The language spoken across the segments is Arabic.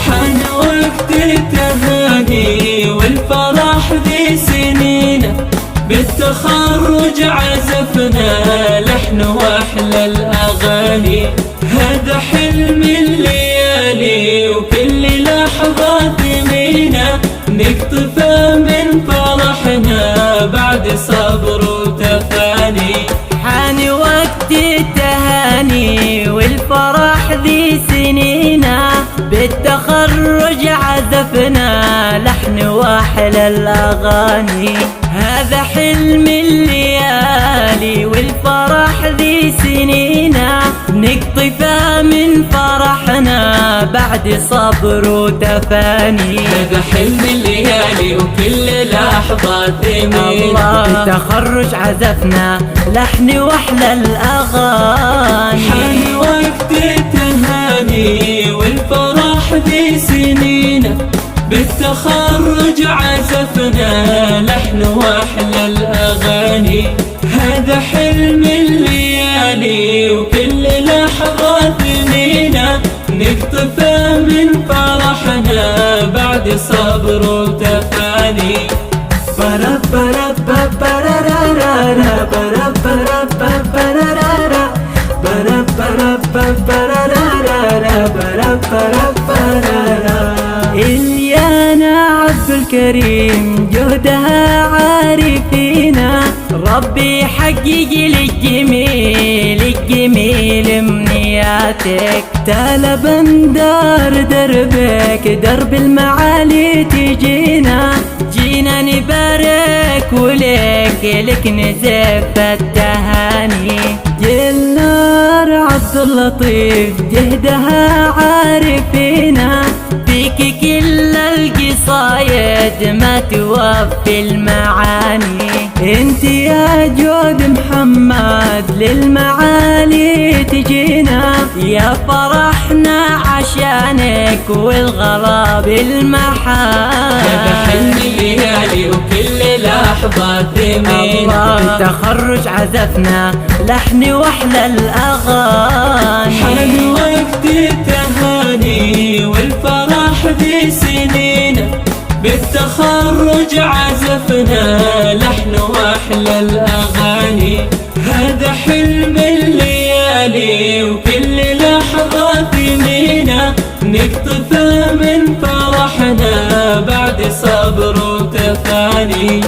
حان وقت التهاني والفرح ذي سنينا، بالتخرج عزفنا لحن واحلى الاغاني. هذا حلم الليالي وكل لحظة ثمينة، نقطفه من فرحنا بعد صبر وتفاني. حان وقت التهاني والفرح ذي سنينا، بالتخرج عزفنا لحن واحلى الاغاني. هذا حلم الليالي والفرح ذي سنينا، نقطفه من فرحنا بعد صبر وتفاني. هذا حلم الليالي وكل لحظة ثمينة، بالتخرج عزفنا لحن واحلى الاغاني. حان وقت التهاني والفرح ذي سنينا، بالتخرج عزفنا لحن واحلى الاغاني. هذا حلم الليالي وكل لحظة ثمينة، نقطفه من فرحنا بعد صبر وتفاني. إليانا عبد الكريم جهدها عارفينا، ربي حقق للجميل الجميل امنياتك. تالا بندار دربك درب المعالي تجينا، جينا نبارك ولك لك نزف التهاني. جلنار عبد اللطيف جهدها عارفينا، فيك كل القصايد ما توفي المعاني. انت يا جود محمد للمعالي تجينا، يا فرحنا عشانك والغلا بالمحال. هذا حلم الليالي وكل لحظة ثمينة، بالتخرج عزفنا لحن واحلى الاغاني. حان وقت التهاني والفرح ذي سنينا، بالتخرج عزفنا لحن واحلى الاغاني. هذا حلم الليالي وكل لحظة ثمينة، نقطفه من فرحنا بعد صبر وتفاني.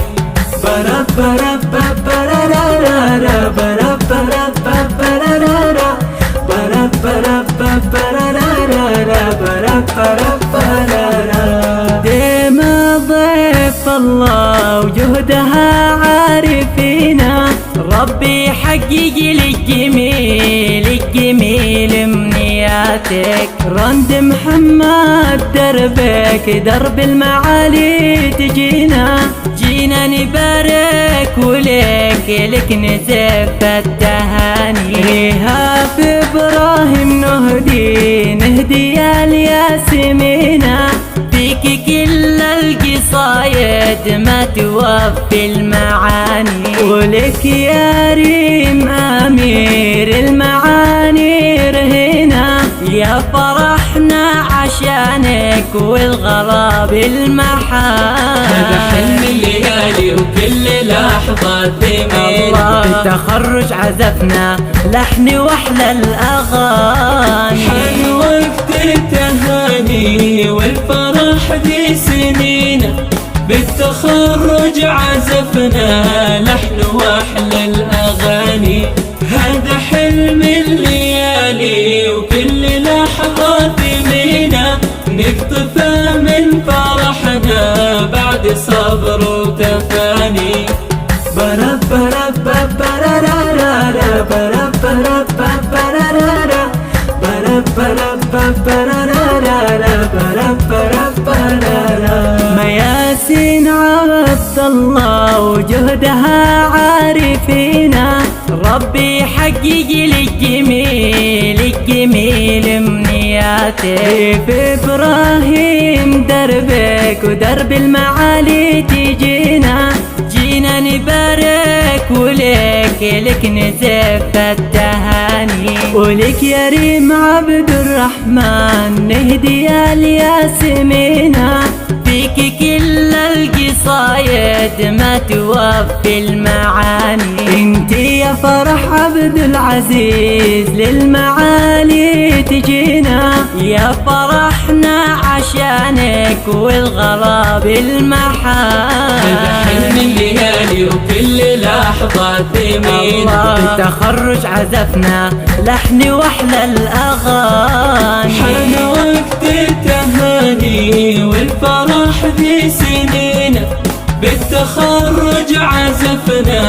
ديما ضيف الله وجهدها عارفينا، ربي حقق للجميل الجميل امنياتك. رند محمد دربك درب المعالي تجينا، جينا نبارك ولك لك نزف التهاني. ريهاف ابراهيم نهدي يا الياسمينة، فيك كل القصايد ما توفي المعاني. ولك يا ريم امير المعاني رهينة، يا فرحنا عشانك والغلا بالمحال. هذا حلم الليالي وكل لحظة ثمينة، بالتخرج عزفنا لحن واحلى الاغاني. حان وقت التهاني والفرح ذي سنينا، بالتخرج عزفنا لحن واحلى الاغاني. هذا حلم الليالي وكل لحظة ثمينة، نقطفه من فرحنا بعد صبر وتفاني. مياسين عبد الله وجهدها عارفينا، ربي حقق للجميل الجميل امنياتك. أمنياتك. في إبراهيم دربك ودرب المعالي تجينا، جينا نبارك ولك نزف التهاني. ولك يا ريم عبد الرحمن نهدي يا الياسمينة، فيك كل القصايد ما توفي المعاني. انت يا فرح عبد العزيز للمعالي تجينا، يا فرحنا عشانك والغلا بالمحال. حلم الليالي وكل لحظة ثمينة، بالتخرج عزفنا لحن واحلى الاغاني. حان وقت التهاني والفرح ذي سنينه، بالتخرج عزفنا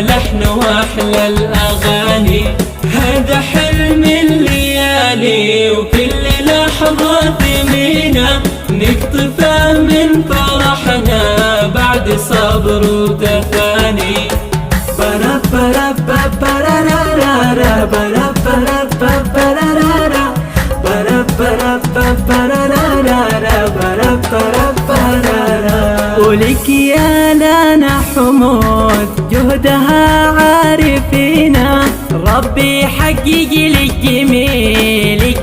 لحن واحلى الاغاني. هذا حلم الليالي وكل لحظة ثمينة، نقطفه من فرحنا بعد صبر وتفاني. ولك يا لانا حمود جهدها عارفينا، ربي يحقق لك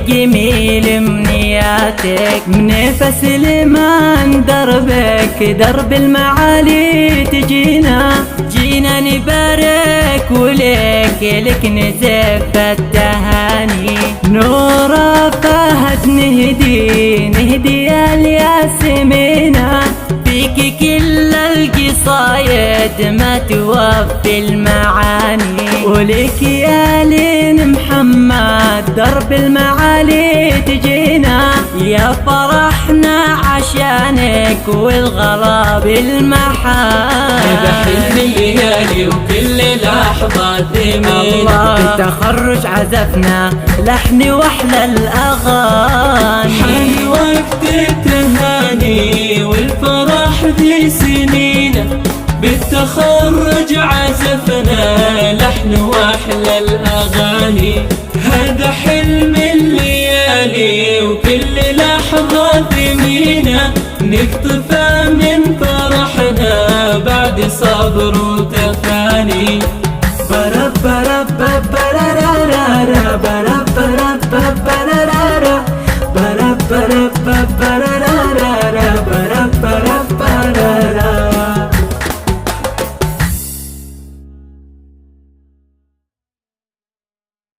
جميل امنياتك. من سليمان دربك درب المعالي تجينا، جينا نبارك ولك نزف التهاني. نورا فهد نهدي يا الياسمينة، فيك كل القصايد ما توفي المعاني. ولك يا لين محمد درب المعالي تجينا، يا فرحنا عشانك والغلا بالمحال. هذا حلم الليالي وكل لحظة ثمينة، بالتخرج عزفنا لحن واحلى الاغاني. حان وقت التهاني والفرح ذي سنينه، بالتخرج عزفنا لحن واحلى الاغاني. هذا حلم الليالي وكل لحظة ثمينة، نقطفه من فرحنا بعد صبر